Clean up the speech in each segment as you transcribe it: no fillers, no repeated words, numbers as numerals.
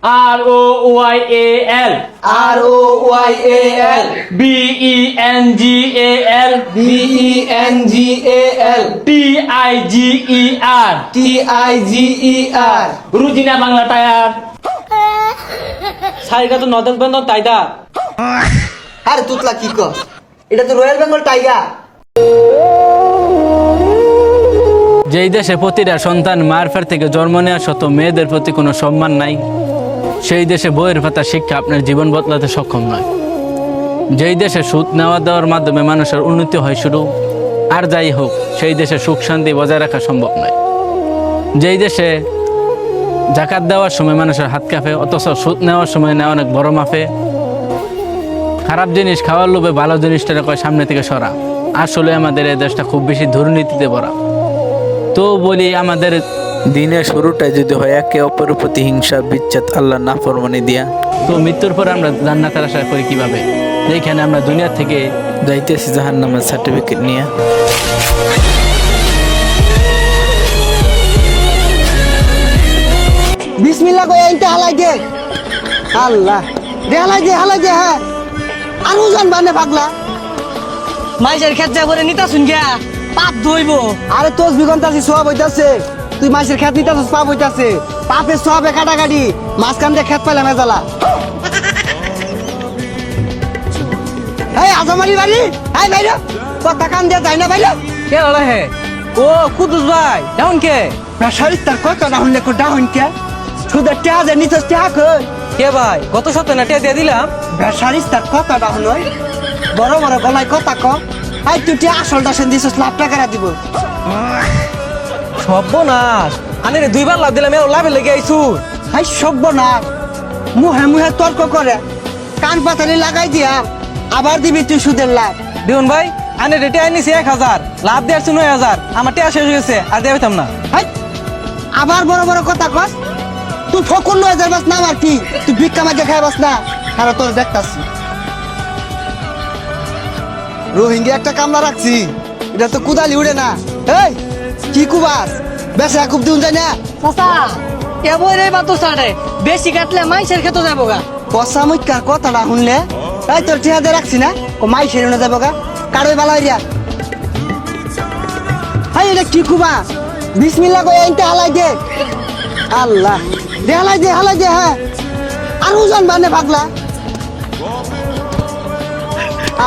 ROYAL ROYAL BENGAL BENGAL TIGER TIGER Rujina Bangla টায়ার সাইগা তো নদক বন্ধন তাইদা আরে তুতলা কি কস এটা তো রয়্যাল বেঙ্গল টাইগার। যেই দেশে প্রতিটা সন্তান মার ফের থেকে জন্ম নেওয়া শত মেয়েদের প্রতি কোনো সম্মান নাই, সেই দেশে বইয়ের পাতা শিক্ষা আপনার জীবন বদলাতে সক্ষম নয়। যেই দেশে সুদ নেওয়া দেওয়ার মাধ্যমে মানুষের উন্নতি হয় শুরু, আর যাই হোক সেই দেশে সুখ শান্তি বজায় রাখা সম্ভব নয়। যেই দেশে জাকাত দেওয়ার সময় মানুষের হাত কাঁপে, অথচ সুদ নেওয়ার সময় নেওয়া অনেক বড় মাপে। খারাপ জিনিস খাওয়ার লোভে ভালো জিনিসটা কয় সামনে থেকে সরা। আসলে আমাদের এই দেশটা খুব বেশি দুর্নীতিতে ভরা। তো বলি, আমাদের দিনের শুরুটাই যদি হয় একে অপরের প্রতি হিংসা, বিচ্ছেদ, আল্লাহ নাফরমানি দিয়া, তো মৃত্যুর পর আমরা জান্নাতের আশা করি কিভাবে, যেখানে আমরা দুনিয়া থেকে যাইতেছি জাহান্নামের সার্টিফিকেট নিয়ে। বিসমিল্লাহ কই এইটা হালাই দে আল্লাহ দে হালাই দে হ্যাঁ আর উজান বানে পাগলা মাইসের খেত যা করে নিতা শুন গিয়া পাপ ধইব। আরে তোস বিগন্তাছি সব হইতাছে তুই মাইসের খেত নিতাছিস পাপ হইতাছে পাপের সবে কাটাকাটি মাঝখান দিয়ে খেত পাইলাম মেজালা। এই আজমারি বাড়ি এই বাইরে কথা কান দিয়ে যাই না বাইরে কে হলো হে? ও কুদুস ভাই ডাউন কে? প্রেসারিস তার কত ডাউন লেখো ডাউন কে শুধু টেয়া যে নিচে টেয়া কই কে ভাই গত সপ্তাহে না টিয়া দিয়ে দিলাম। প্রেসারিস তার কত ডাউন নয় বড় বড় গলায় কথা ক এই তুই টিয়া আসলটা সেন দিছিস লাভ টাকা দিব সর্বনাশ, আনে রে দুইবার লাভ দিলাম, এর লাভে লেগে আইছু। হাই সব্য না মুহে মুহে তর্ক করে কান পাতালি লাগাই দিয়া আবার দিবি তুই সুদের লাভ। দেখুন ভাই, আনে রে টিয়া নিছি 1000, লাভ দিয়ে আসছি 9000, আমার টিয়া শেষ হয়ে গেছে, আর দিয়ে পেতাম না। হাই আবার বড় বড় কথা কস তুই ফকুর নয় যাবাস না আমার কি তুই ভিক্ষা মাঝে খাইবাস না আর তোর দেখতাছি রোহিঙ্গা একটা কামলা রাখছি এটা তো কুদালি উড়ে না। এই কি কুবাস বেশি খুব দিন যায় না চাচা কে বই রে বাতো সাড়ে বেশি কাটলে মাইসের খেতে যাবো গা। পচা মুখার কথাটা শুনলে এই তোর ঠিয়াতে রাখছি না ও মাই সেরে যাবো গা কারোই ভালো হইয়া হাই এটা কি কুবা বিসমিল্লাহ কই এইটা হালাই দে আল্লাহ দে হালাই দে হ্যাঁ আর উজান বানে পাগলা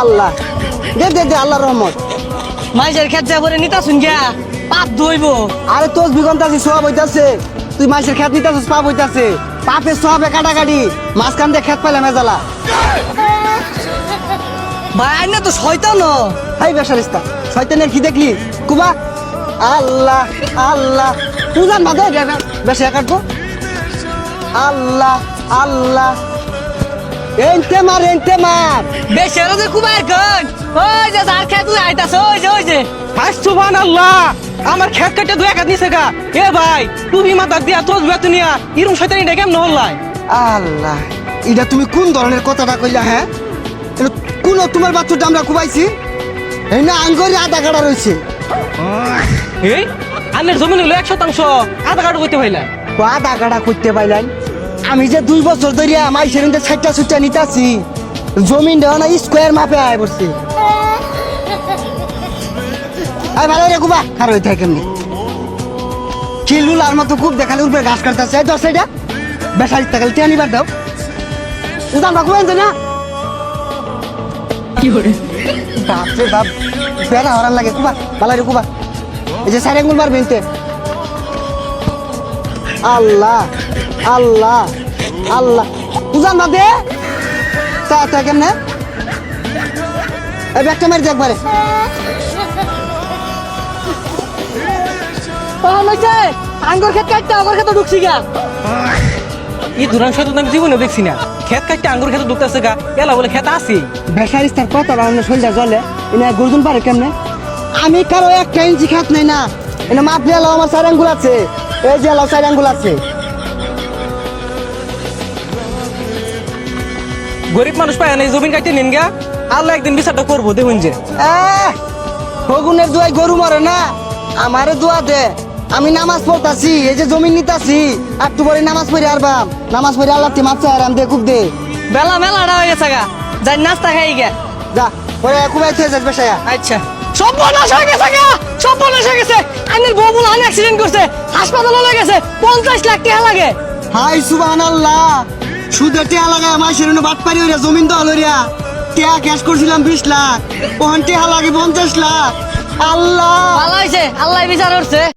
আল্লাহ দে দে দে আল্লাহর রহমত। মাইসের খেত যা করে নিতা শুন গিয়া পাপ ধইব। আরে তোস বিগন্তাছি সব হইতাছে তুই মাছের খেত নিতেছিস পাপ হইতাছে পাপের সবে কাটাকাটি মাঝখান দিয়ে খেত পাইলে মেজালা। ভাই আইনা তো শয়তান। হাই বেসারিস্তা শয়তানের কি দেখলি কুবা আল্লাহ আল্লাহ উজান বাদে বেশি কাটবো আল্লাহ আল্লাহ এনতে মার বেশি হলো যে কুমার গন ওই যে যার খেত তুই আইতাছ ওই যে সুবহানাল্লাহ, আমার খেত কাটে দুই একাত নিছে গা। এ ভাই, তুমি মাথা দিয়া তোজ বেতনিয়া ইরুম শয়তানি ডেকে কেমন হল্লাই? আল্লাহ এটা তুমি কোন ধরনের কথাটা কইলা হ্যাঁ কোন তোমার বাচ্চাটা আমরা কুবাইছি এই না আঙ্গরে আধা কাটা রয়েছে এই আনের জমিন হলো 100% আধা কাটো করতে পাইলা। আধা কাটা করতে পাইলেন আমি যে 2 বছর ধরে আমার সেরেন্টে 60টা সুটটা নিতাছি জমিন দেওয়া না স্কোয়ার মাপে আয় পড়ছে। আই ভালো রে কুবা খার হইতে কেমনি কিলুলার মতো খুব দেখালে উপরে ঘাস কাটতেছে এই দশ সাইডা বেসারি টাকাল টিয়া নিবার দাও উদাম বাকু এনতে না কি করে বাপরে বাপ বেড়া হরান লাগে কুবা ভালো রে কুবা এই যে সাইড আঙ্গুল মারবে এনতে আল্লাহ আল্লাহ আল্লাহ উজান বাদে তা কেমনে এই ব্যাগটা মারি দে একবারে আঙ্গুর খেত কাটতে আঙ্গুর খেতে ঢুকছি গা। এই দুরান শয়তান আমি জীবনে দেখছি না। খেত কাটতে আঙ্গুর খেতে ঢুকতেছে গা, এলা বলে খেত আছে। বেসারিস্তার কত রাউন্ডে শরীরটা জলে এনে গর্দুন পারে কেমনে আমি কারো একটা ইঞ্চি খাত নাই না এনে মাপ দিয়ে আমার 4 আঙ্গুল আছে এই যে 4 আঙ্গুল আছে। গরিব মানুষ পায় না, জমিন কাটতে নিন গা। আল্লাহ একদিন বিচারটা করবো, দেখুন যে ফগুনের দোয়াই গরু মরে না আমারে দোয়া দে আমি নামাজ পড়তাছি, এই যে জমি নিতাছি, একটু পরে নামাজ পড়ে আরবাম। নামাজ পড়ে আল্লাহ তে মাপ চাই আরাম দে খুব দে। বেলা মেলাটা হয়ে গেছে গা, যাই নাস্তা খাই গে। যা পরে খুব আইতে যাস বেশায়া। আচ্ছা, সর্বনাশ হয়ে গেছে গা, সর্বনাশ হয়ে গেছে। আইনের বউ বলে আইন অ্যাক্সিডেন্ট করছে, হাসপাতালে লয়ে গেছে, 50 লাখ টাকা লাগে। হাই সুবহানাল্লাহ, সুদের টিয়া লাগায় আমার সেরুনে বাট পারি হইরা জমিন তো হলরিয়া টিয়া ক্যাশ করছিলাম 20 লাখ, ওখান টিয়া লাগে 50 লাখ। আল্লাহ ভালো হয়েছে, আল্লাহ বিচার করছে।